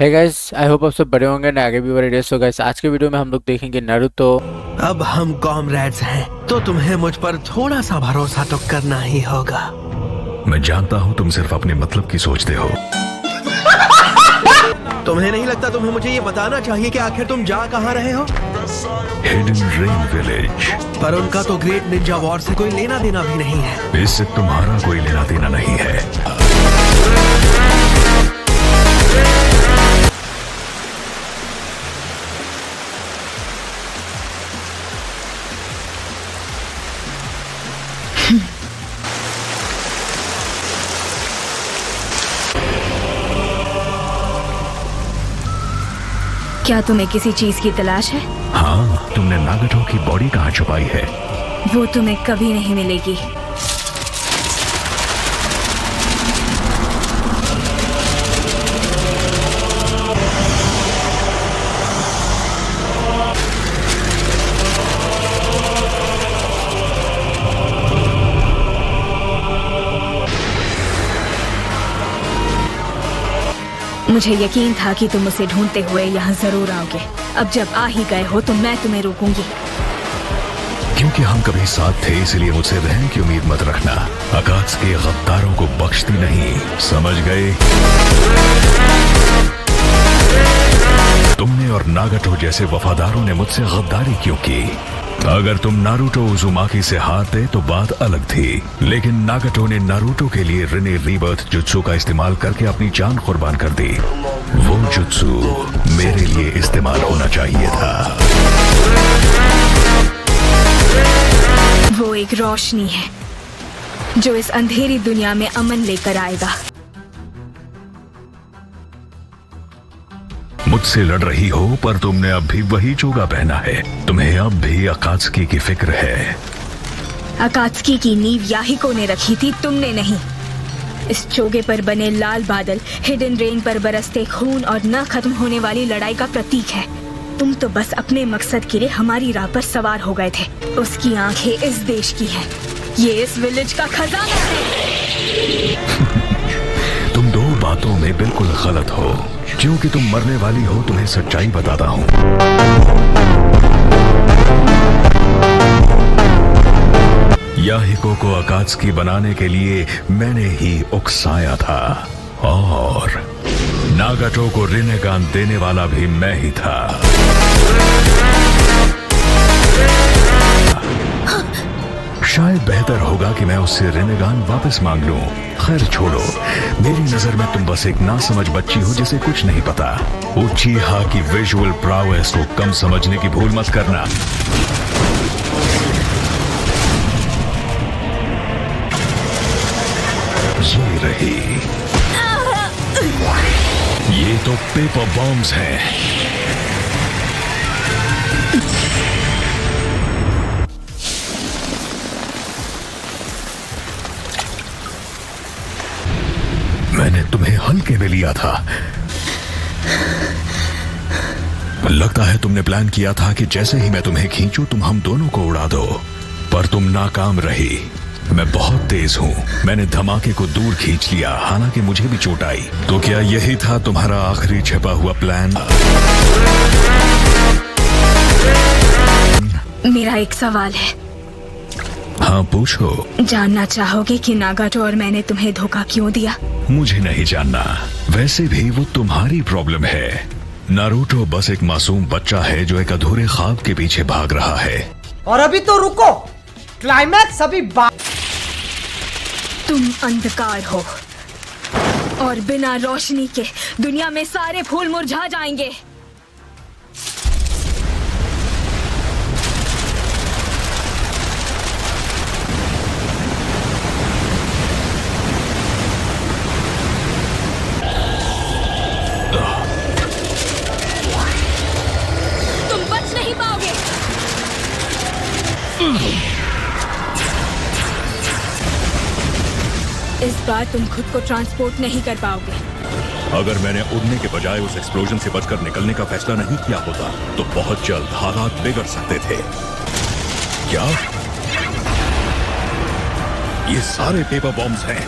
है guys, I hope आप सब बड़े होंगे एंड आगे भी बड़े रहे। सो गाइस, आज के वीडियो में हम लोग देखेंगे नारुतो। अब हम कॉमरेड्स हैं, तो तुम्हें मुझ पर थोड़ा सा भरोसा तो करना ही होगा। मैं जानता हूँ तुम सिर्फ अपने मतलब की सोचते हो। तुम्हें नहीं लगता तुम्हें मुझे ये बताना चाहिए कि आखिर तुम जा कहाँ रहे हो? Hidden rain village. पर उनका तो ग्रेट निंजा वॉर से कोई लेना देना भी नहीं है। इससे तुम्हारा कोई लेना देना नहीं है। क्या तुम्हें किसी चीज की तलाश है? हाँ, तुमने नागटो की बॉडी कहाँ छुपाई है? वो तुम्हें कभी नहीं मिलेगी। मुझे यकीन था कि तुम उसे ढूंढते हुए यहाँ जरूर आओगे। अब जब आ ही गए हो तो मैं तुम्हें रोकूंगी। क्योंकि हम कभी साथ थे, इसलिए मुझसे रहम की उम्मीद मत रखना। अकात्सुकी गद्दारों को बख्शती नहीं, समझ गए? तुमने और नागटो जैसे वफादारों ने मुझसे गद्दारी क्यों की? अगर तुम नारुतो उजुमाकी से हारते तो बात अलग थी, लेकिन नागटो ने नारुतो के लिए रिने रीबर्थ जुत्सु का इस्तेमाल करके अपनी जान कुर्बान कर दी। वो जुत्सु मेरे लिए इस्तेमाल होना चाहिए था। वो एक रोशनी है जो इस अंधेरी दुनिया में अमन लेकर आएगा। मुझसे लड़ रही हो, पर तुमने अब भी वही चोगा पहना है। तुम्हें अब भी अकात्सुकी की फिक्र है। अकात्सुकी की नींव याहिको ने रखी थी, तुमने नहीं। इस चोगे पर बने लाल बादल हिडन रेन पर बरसते खून और न खत्म होने वाली लड़ाई का प्रतीक है। तुम तो बस अपने मकसद के लिए हमारी राह पर सवार हो गए थे। उसकी आंखें इस देश की हैं। ये इस विलेज का खजाना है। तुम दो बातों में बिल्कुल गलत हो। क्योंकि तुम मरने वाली हो, तुम्हें सच्चाई बताता हूँ। याहिको को अकात्सुकी बनाने के लिए मैंने ही उकसाया था, और नागटो को रिनेगान देने वाला भी मैं ही था। शायद बेहतर होगा कि मैं उससे रिनेगान वापस मांग लूं। खैर छोड़ो, मेरी नजर में तुम बस एक नासमझ बच्ची हो जिसे कुछ नहीं पता। उचिहा की विजुअल प्रावेस को कम समझने की भूल मत करना। ये रही। ये तो पेपर बॉम्ब्स हैं। मैंने तुम्हें हल्के में लिया था। लगता है तुमने प्लान किया था कि जैसे ही मैं तुम्हें खींचूं तुम हम दोनों को उड़ा दो, पर तुम नाकाम रही। मैं बहुत तेज हूँ। मैंने धमाके को दूर खींच लिया, हालांकि मुझे भी चोट आई। तो क्या यही था तुम्हारा आखिरी छिपा हुआ प्लान? मेरा एक सवाल है। हाँ, पूछो। जानना चाहोगे कि नागाटो और मैंने तुम्हें धोखा क्यों दिया? मुझे नहीं जानना। वैसे भी वो तुम्हारी प्रॉब्लम है। नारुतो बस एक मासूम बच्चा है जो एक अधूरे ख्वाब के पीछे भाग रहा है। और अभी तो रुको, क्लाइमैक्स अभी तुम अंधकार हो, और बिना रोशनी के दुनिया में सारे फूल मुरझा जाएंगे। तुम बच नहीं पाओगे। इस बार तुम खुद को ट्रांसपोर्ट नहीं कर पाओगे। अगर मैंने उड़ने के बजाय उस एक्सप्लोजन से बचकर निकलने का फैसला नहीं किया होता तो बहुत जल्द हालात बिगड़ सकते थे। क्या ये सारे पेपर बॉम्ब्स हैं?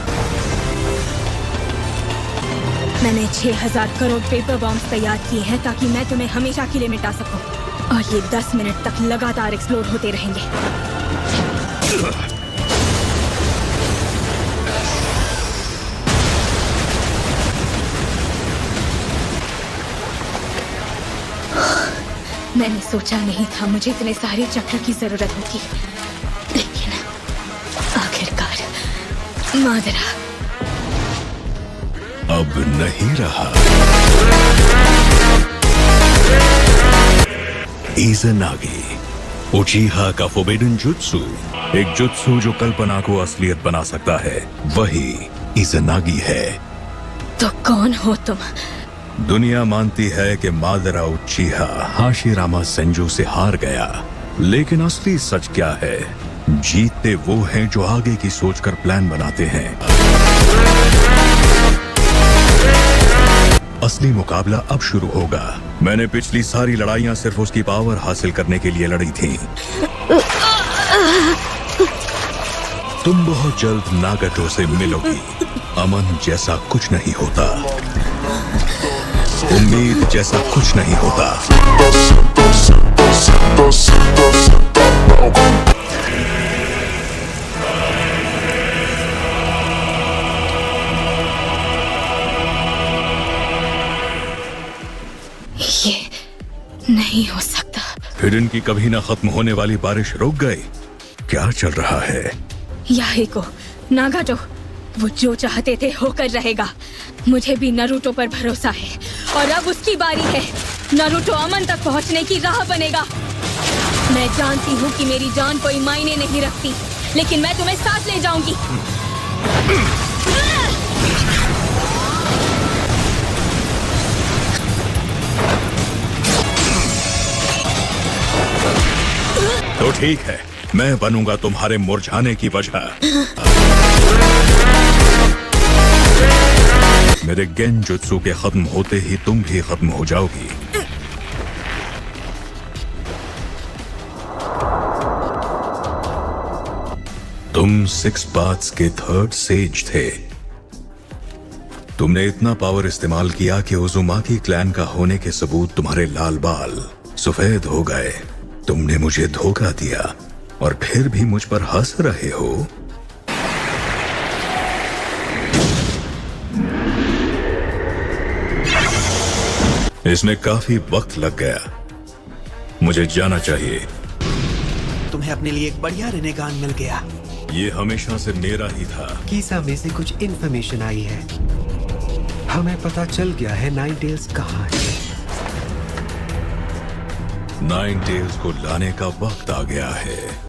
मैंने 6000 करोड़ पेपर बॉम्ब्स तैयार किए हैं ताकि मैं तुम्हें हमेशा के लिए मिटा सकूं। और ये 10 मिनट तक लगातार एक्सप्लोड होते रहेंगे। मैंने सोचा नहीं था मुझे इतने सारे चक्र की जरूरत होगी, लेकिन आखिरकार मादरा अब नहीं रहा। इज़नागी, उचिहा का फोर्बिडन जुत्सु, एक जुत्सु जो कल्पना को असलियत बना सकता है, वही इज़नागी है। तो कौन हो तुम? दुनिया मानती है कि मादरा उचिहा हाशिरामा सेंजू से हार गया, लेकिन असली सच क्या है? जीतते वो हैं जो आगे की सोचकर प्लान बनाते हैं। असली मुकाबला अब शुरू होगा। मैंने पिछली सारी लड़ाइयां सिर्फ उसकी पावर हासिल करने के लिए लड़ी थी। तुम बहुत जल्द नागाटो से मिलोगी। अमन जैसा कुछ नहीं होता, उम्मीद जैसा कुछ नहीं होता। ये नहीं हो सकता। हिडन की कभी ना खत्म होने वाली बारिश रुक गई। क्या चल रहा है? याहिको, नागाटो, वो जो चाहते थे होकर रहेगा। मुझे भी नारुतो पर भरोसा है और अब उसकी बारी है। नारुतो अमन तक पहुंचने की राह बनेगा। मैं जानती हूँ कि मेरी जान कोई मायने नहीं रखती, लेकिन मैं तुम्हें साथ ले जाऊंगी। तो ठीक है, मैं बनूंगा तुम्हारे मुरझाने की वजह। मेरे गेंजुत्सु के खत्म होते ही तुम भी खत्म हो जाओगी। तुम 6 पाथ्स के 3rd सेज थे। तुमने इतना पावर इस्तेमाल किया कि उजुमाकी क्लैन का होने के सबूत तुम्हारे लाल बाल सफेद हो गए। तुमने मुझे धोखा दिया और फिर भी मुझ पर हंस रहे हो। इसमें काफी वक्त लग गया। मुझे जाना चाहिए। तुम्हें अपने लिए एक बढ़िया रेनेगान मिल गया। ये हमेशा से मेरा ही था। कीसा में से कुछ इन्फॉर्मेशन आई है। हमें पता चल गया है नाइनटेल्स कहाँ है। नाइनटेल्स को लाने का वक्त आ गया है।